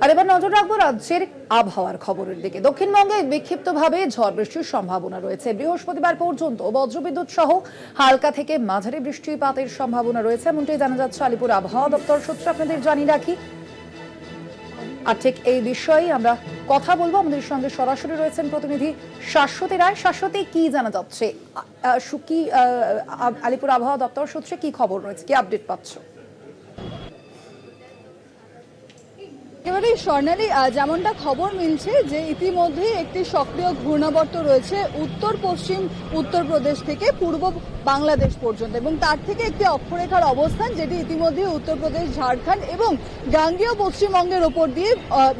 আর এবার নজর রাখবো রাজ্যের আবহাওয়ার খবরের দিকে। দক্ষিণবঙ্গে বিক্ষিপ্তভাবে ঝড় বৃষ্টির সম্ভাবনা রয়েছে। বৃহস্পতিবার পর্যন্ত বজ্রবিদ্যুৎ সহ হালকা থেকে মাঝারি বৃষ্টিপাতের সম্ভাবনা রয়েছে, এমনটাই জানা যাচ্ছে আলিপুর আবহাওয়া দপ্তর সূত্রে। আপনাদের জানিয়ে রাখি, আর ঠিক এই বিষয়ে আমরা কথা বলবো। আমাদের সঙ্গে সরাসরি রয়েছেন প্রতিনিধি শাশ্বতী রায়। শাশ্বতী, কি জানা যাচ্ছে? আলিপুর আবহাওয়া দপ্তর সূত্রে কি খবর রয়েছে, কি আপডেট পাচ্ছ? একেবারে স্বর্ণালী, যেমনটা খবর মিলছে যে ইতিমধ্যে একটি সক্রিয় ঘূর্ণাবর্ত রয়েছে উত্তর পশ্চিম উত্তরপ্রদেশ থেকে পূর্ব বাংলাদেশ পর্যন্ত, এবং তার থেকে একটি অক্ষরেখার অবস্থান যেটি ইতিমধ্যে উত্তরপ্রদেশ, ঝাড়খণ্ড এবং গাঙ্গেয় পশ্চিমবঙ্গের ওপর দিয়ে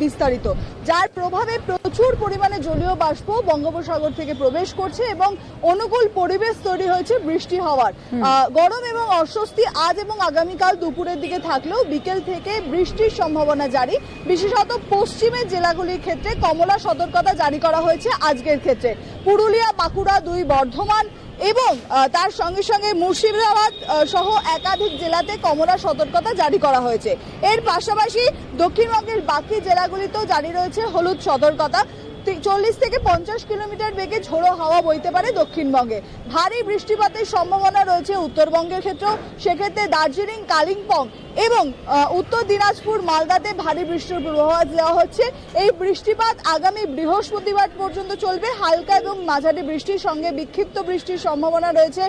বিস্তারিত, যার প্রভাবে প্রচুর পরিমাণে জলীয় বাষ্প বঙ্গোপসাগর থেকে প্রবেশ করছে এবং অনুকূল পরিবেশ তৈরি হয়েছে বৃষ্টি হওয়ার। গরম এবং অস্বস্তি আজ এবং আগামীকাল দুপুরের দিকে থাকলেও বিকেল থেকে বৃষ্টির সম্ভাবনা জারি। বিশেষত পশ্চিমের জেলাগুলির ক্ষেত্রে কমলা সতর্কতা জারি করা হয়েছে আজকের ক্ষেত্রে। পুরুলিয়া, বাঁকুড়া, বর্ধমান এবং তার সঙ্গে সঙ্গে মুর্শিদাবাদ সহ একাধিক জেলাতে কমলা সতর্কতা জারি করা হয়েছে। এর পাশাপাশি দক্ষিণবঙ্গের বাকি জেলাগুলিতেও জারি রয়েছে হলুদ সতর্কতা। 40 থেকে 50 কিলোমিটার বেগে ঝোড়ো হাওয়া বইতে পারে দক্ষিণবঙ্গে। ভারী বৃষ্টিপাতের সম্ভাবনা রয়েছে উত্তরবঙ্গের ক্ষেত্রেও। সেক্ষেত্রে দার্জিলিং, কালিম্পং এবং উত্তর দিনাজপুর, মালদাতে ভারী বৃষ্টির পূর্বাভাস দেওয়া হচ্ছে। এই বৃষ্টিপাত আগামী বৃহস্পতিবার পর্যন্ত চলবে। হালকা এবং মাঝারি বৃষ্টির সঙ্গে বিক্ষিপ্ত বৃষ্টির সম্ভাবনা রয়েছে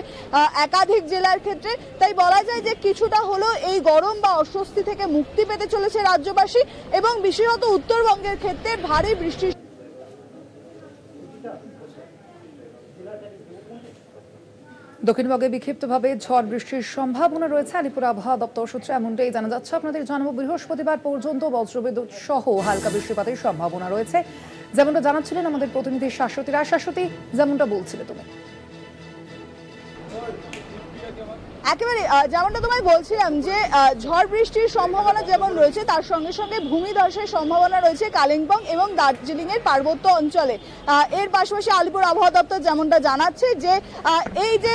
একাধিক জেলার ক্ষেত্রে। তাই বলা যায় যে কিছুটা হলেও এই গরম বা অস্বস্তি থেকে মুক্তি পেতে চলেছে রাজ্যবাসী, এবং বিশেষত উত্তরবঙ্গের ক্ষেত্রে ভারী বৃষ্টির দক্ষিণবঙ্গে বিক্ষিপ্তভাবে ঝড় বৃষ্টির সম্ভাবনা রয়েছে আলিপুর আবহাওয়া দপ্তর সূত্রে, এমনটাই জানা যাচ্ছে। আপনাদের জানাবো বৃহস্পতিবার পর্যন্ত বজ্রবিদ্যুৎ সহ হালকা বৃষ্টিপাতের সম্ভাবনা রয়েছে, যেমনটা জানাচ্ছিলেন আমাদের প্রতিনিধি শাশ্বতী রায়। শাশ্বতী, যেমনটা বলছিলে তুমি। একেবারে যেমনটা তোমায় বলছিলাম যে ঝড় বৃষ্টির সম্ভাবনা যেমন রয়েছে, তার সঙ্গে সঙ্গে ভূমিধসের সম্ভাবনা রয়েছে কালিম্পং এবং দার্জিলিং এর পার্বত্য অঞ্চলে। এর পাশাপাশি আলিপুর আবহাওয়া দপ্তর যেমনটা জানাচ্ছে যে এই যে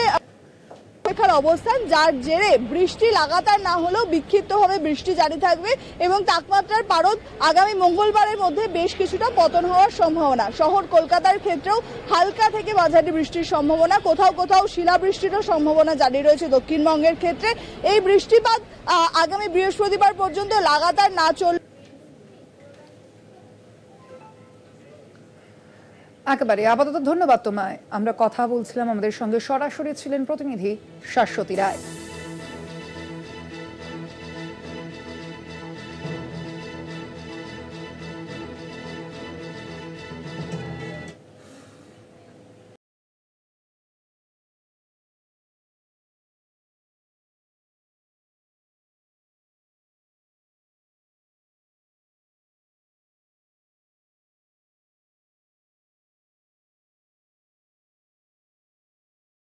অবস্থান, যার জেরে বৃষ্টি লাগাতার না হলেও বিক্ষিপ্তভাবে বৃষ্টি জারি থাকবে এবং তাপমাত্রার পারদ আগামী মঙ্গলবারের মধ্যে বেশ কিছুটা পতন হওয়ার সম্ভাবনা। শহর কলকাতার ক্ষেত্রেও হালকা থেকে মাঝারি বৃষ্টির সম্ভাবনা, কোথাও কোথাও শিলাবৃষ্টিরও সম্ভাবনা জারি রয়েছে দক্ষিণবঙ্গের ক্ষেত্রে। এই বৃষ্টিপাত আগামী বৃহস্পতিবার পর্যন্ত লাগাতার না চলবে। একেবারে আপাতত ধন্যবাদ তোমায়। আমরা কথা বলছিলাম, আমাদের সঙ্গে সরাসরি ছিলেন প্রতিনিধি শাশ্বতী রায়।